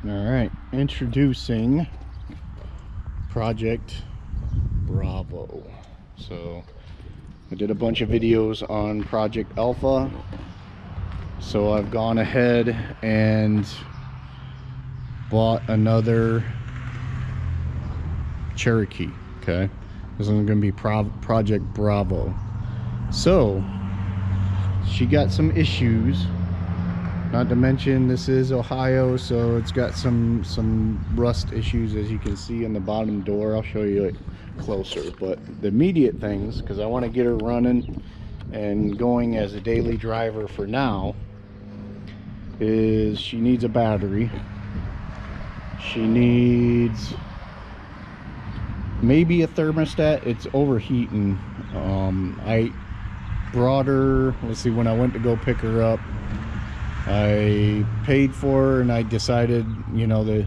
All right, introducing Project Bravo. So I did a bunch of videos on Project Alpha, so I've gone ahead and bought another Cherokee. Okay, this is going to be Project Bravo. So she got some issues. Not to mention this is Ohio, so it's got some rust issues, as you can see in the bottom door. I'll show you it closer. But the immediate things, because I want to get her running and going as a daily driver for now, is she needs a battery. She needs maybe a thermostat. It's overheating. I brought her, let's see, when I went to go pick her up, I paid for her, and I decided, you know, the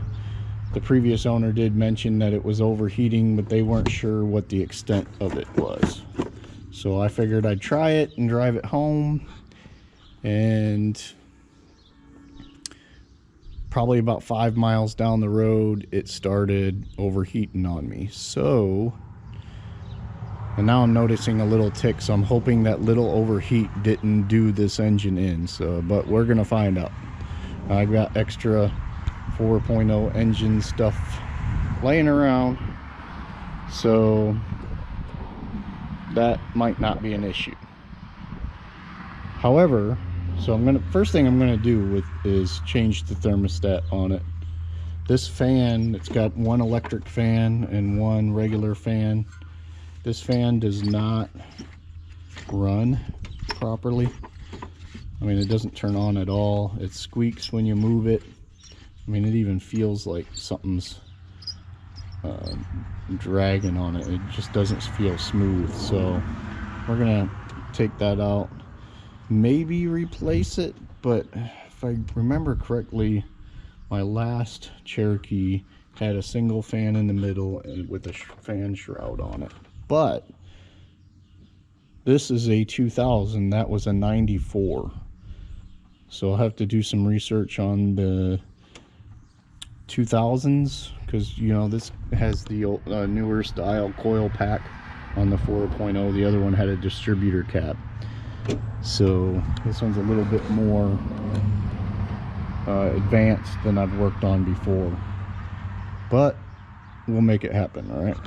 previous owner did mention that it was overheating, but they weren't sure what the extent of it was. So I figured I'd try it and drive it home, and probably about 5 miles down the road it started overheating on me. And now I'm noticing a little tick, so I'm hoping that little overheat didn't do this engine in. So, but we're gonna find out. I've got extra 4.0 engine stuff laying around, so that might not be an issue. However, so first thing I'm gonna do is change the thermostat on it. This fan, it's got one electric fan and one regular fan. This fan does not run properly. I mean, it doesn't turn on at all. It squeaks when you move it. I mean, it even feels like something's dragging on it. It just doesn't feel smooth. So we're gonna take that out, maybe replace it. But if I remember correctly, my last Cherokee had a single fan in the middle and with a fan shroud on it. But this is a 2000, that was a 94. So I'll have to do some research on the 2000s, because, you know, this has the newer style coil pack on the 4.0. The other one had a distributor cap. So this one's a little bit more advanced than I've worked on before. But we'll make it happen, all right?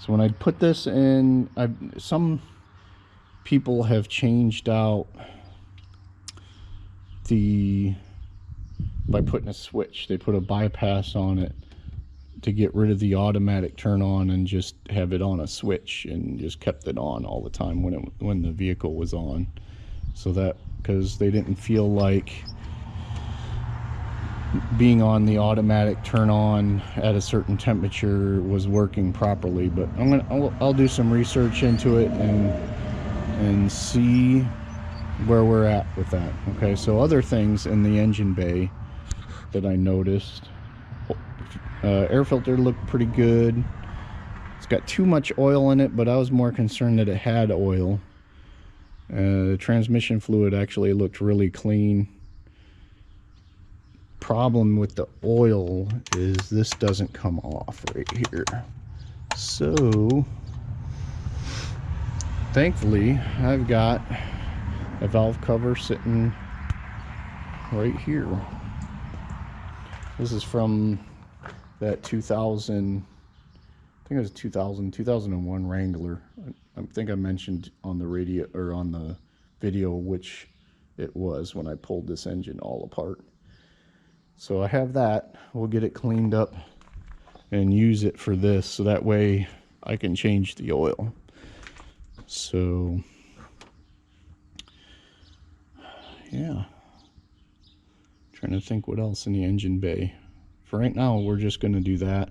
So when I put this in, some people have changed out by putting a switch. They put a bypass on it to get rid of the automatic turn on and just have it on a switch, and just kept it on all the time when the vehicle was on. So that, because they didn't feel like being on the automatic turn on at a certain temperature was working properly. But I'll do some research into it and see where we're at with that. Okay, so other things in the engine bay that I noticed, air filter looked pretty good. It's got too much oil in it, but I was more concerned that it had oil. The transmission fluid actually looked really clean. Problem with the oil is this doesn't come off right here. So thankfully I've got a valve cover sitting right here. This is from that 2000, I think it was 2001 Wrangler. I think I mentioned on the radio, or on the video, which it was when I pulled this engine all apart. So I have that. We'll get it cleaned up and use it for this, so that way I can change the oil. So yeah, trying to think what else in the engine bay. For right now, we're just going to do that.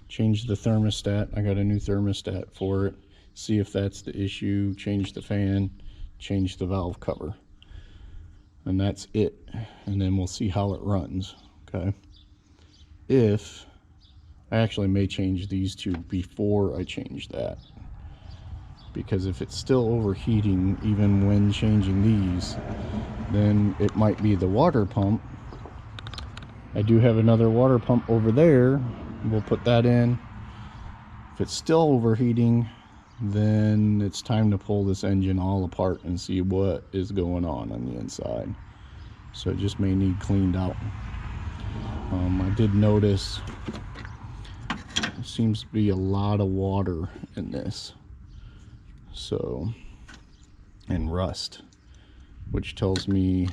Change the thermostat. I got a new thermostat for it. See if that's the issue. Change the fan. Change the valve cover. And that's it. And then we'll see how it runs. Okay. If I actually may change these two before I change that, because if it's still overheating even when changing these, then it might be the water pump I do have another water pump over there. We'll put that in. If it's still overheating, then it's time to pull this engine all apart and see what is going on the inside. So it just may need cleaned out. I did notice there seems to be a lot of water in this, so, and rust, which tells me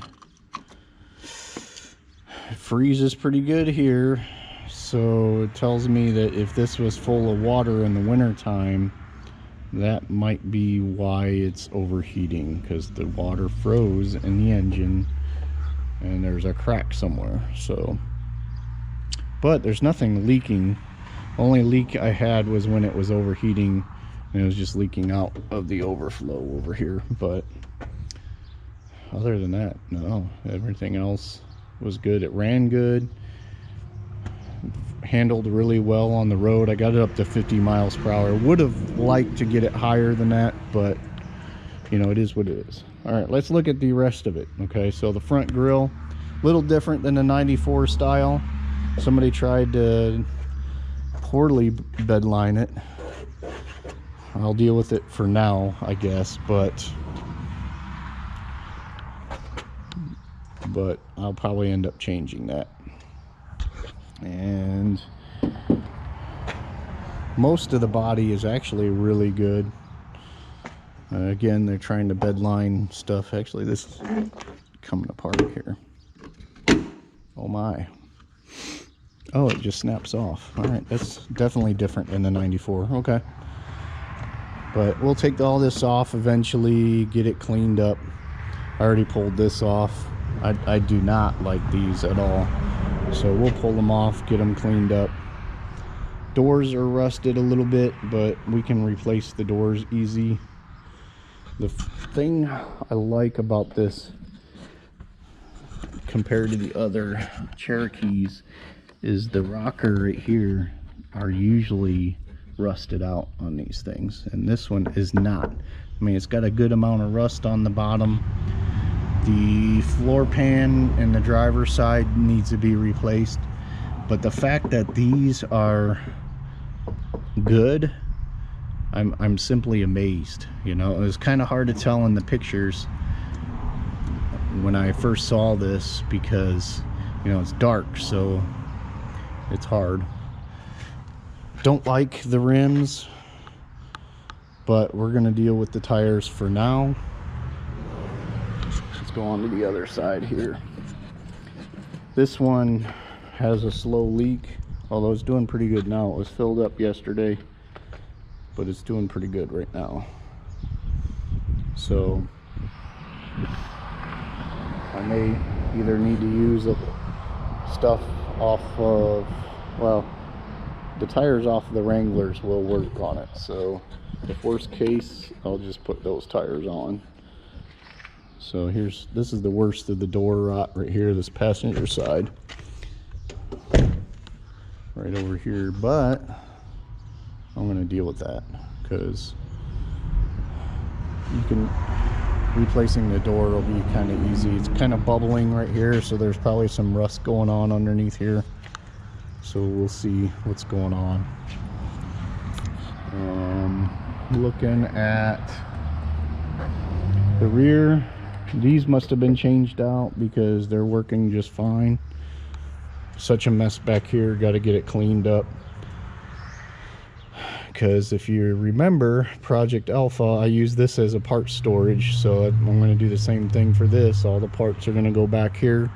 it freezes pretty good here. So it tells me that if this was full of water in the winter time, that might be why it's overheating, because the water froze in the engine and there's a crack somewhere. So, but there's nothing leaking. Only leak I had was when it was overheating and it was just leaking out of the overflow over here. But other than that, no, everything else was good. It ran good, handled really well on the road. I got it up to 50 miles per hour. Would have liked to get it higher than that, but you know, it is what it is. All right, let's look at the rest of it. Okay, so the front grille, a little different than the 94 style. Somebody tried to poorly bedline it. I'll deal with it for now, I guess, but I'll probably end up changing that. And most of the body is actually really good. Again, they're trying to bedline stuff. Actually, this is coming apart here. Oh my. Oh, it just snaps off. All right, that's definitely different than the 94. Okay. But we'll take all this off eventually, get it cleaned up. I already pulled this off. I do not like these at all. So we'll pull them off, get them cleaned up. Doors are rusted a little bit, but we can replace the doors easy. The thing I like about this compared to the other Cherokees is the rocker right here are usually rusted out on these things, and this one is not. I mean, it's got a good amount of rust on the bottom. The floor pan and the driver's side needs to be replaced, but the fact that these are good, I'm simply amazed. You know, it was kind of hard to tell in the pictures when I first saw this because, you know, it's dark, so it's hard. Don't like the rims, but we're gonna deal with the tires for now. Let's go on to the other side here. This one has a slow leak, although it's doing pretty good now. It was filled up yesterday, but it's doing pretty good right now. So I may either need to use stuff off of, well, the tires off of the Wranglers will work on it. So if worst case, I'll just put those tires on. So this is the worst of the door rot right here, this passenger side. Right over here, but I'm gonna deal with that because replacing the door will be kind of easy. It's kind of bubbling right here, so there's probably some rust going on underneath here. So we'll see what's going on. Looking at the rear, these must have been changed out because they're working just fine. Such a mess back here, got to get it cleaned up. Because if you remember Project Alpha, I use this as a part storage, so I'm going to do the same thing for this. All the parts are going to go back here.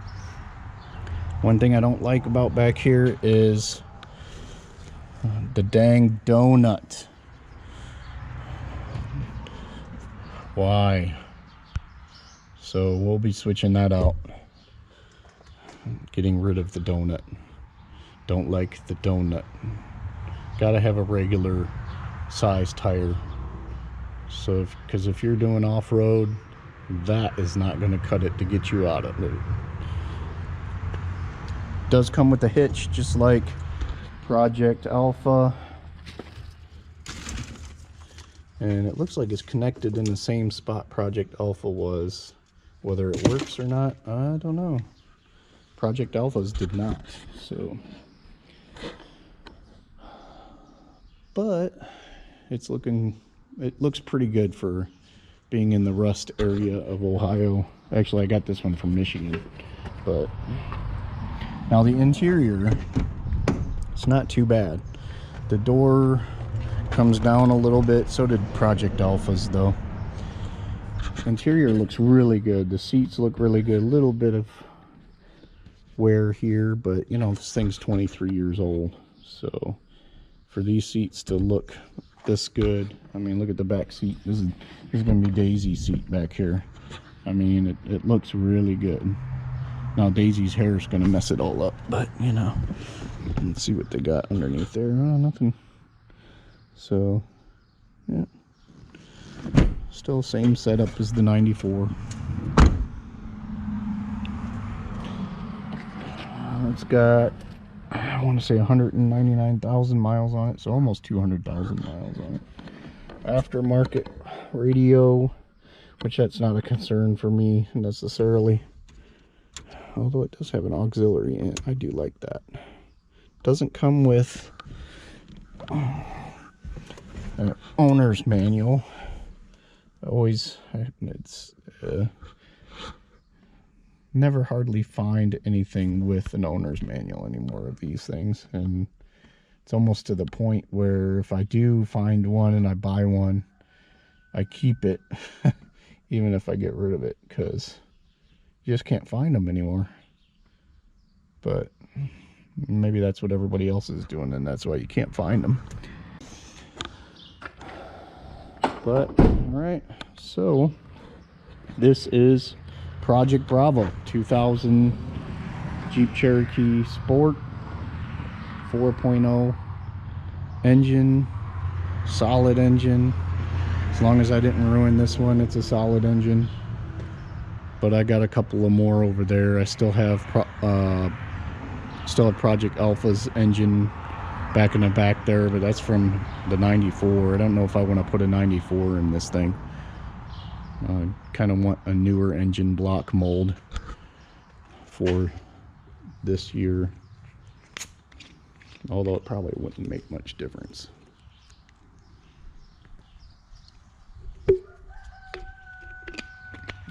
One thing I don't like about back here is the dang donut. Why? So we'll be switching that out. Getting rid of the donut. Don't like the donut. Gotta have a regular size tire. So because if you're doing off-road, that is not going to cut it to get you out of it. Does come with a hitch, just like Project Alpha, and it looks like it's connected in the same spot Project Alpha was. Whether it works or not, I don't know. Project Alphas did not. So, but it looks pretty good for being in the rust area of Ohio. Actually, I got this one from Michigan. But now the interior, it's not too bad. The door comes down a little bit. So did Project Alphas, though. Interior looks really good. The seats look really good. A little bit of wear here, but you know, this thing's 23 years old. So for these seats to look this good, I mean, look at the back seat. This is gonna be Daisy's seat back here. I mean, it looks really good. Now Daisy's hair is gonna mess it all up, but you know, let's see what they got underneath there. Oh, nothing. So yeah, still same setup as the 94. It's got, I want to say 199,000 miles on it, so almost 200,000 miles on it. Aftermarket radio, which that's not a concern for me necessarily, although it does have an auxiliary in it. I do like that. Doesn't come with an owner's manual. It's never hardly find anything with an owner's manual anymore of these things, and it's almost to the point where if I do find one and I buy one, I keep it even if I get rid of it, because you just can't find them anymore. But maybe that's what everybody else is doing, and that's why you can't find them. But all right, so this is Project Bravo 2000 Jeep Cherokee Sport 4.0 engine, solid engine. As long as I didn't ruin this one, it's a solid engine. But I got a couple of more over there. I still have Project Alpha's engine back in the back there, but that's from the 94. I don't know if I want to put a 94 in this thing. I kind of want a newer engine block mold for this year, although it probably wouldn't make much difference.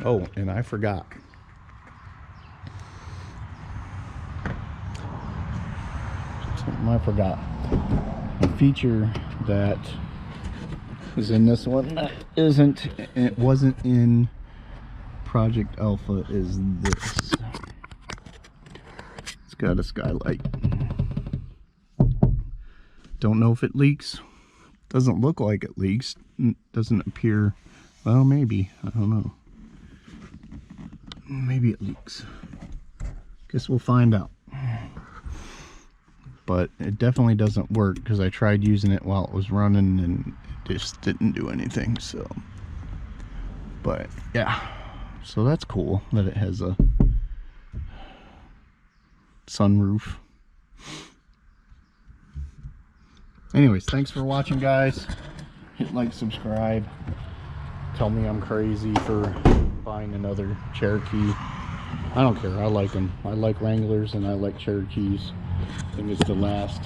Oh, and I forgot. Something I forgot. A feature that is in this one that it wasn't in Project Alpha is this. It's got a skylight. Don't know if it leaks. Doesn't look like it leaks. Doesn't appear. Well, maybe. I don't know. Maybe it leaks. Guess we'll find out. But it definitely doesn't work because I tried using it while it was running and it just didn't do anything. So, but yeah, so that's cool that it has a sunroof. Anyways, thanks for watching, guys. Hit like, subscribe. Tell me I'm crazy for buying another Cherokee. I don't care. I like them. I like Wranglers and I like Cherokees. I think it's the last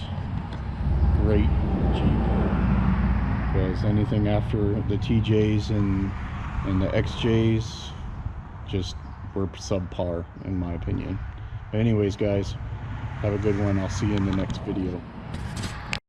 great Jeep, because anything after the TJs and the XJs just were subpar in my opinion. But anyways, guys, have a good one. I'll see you in the next video.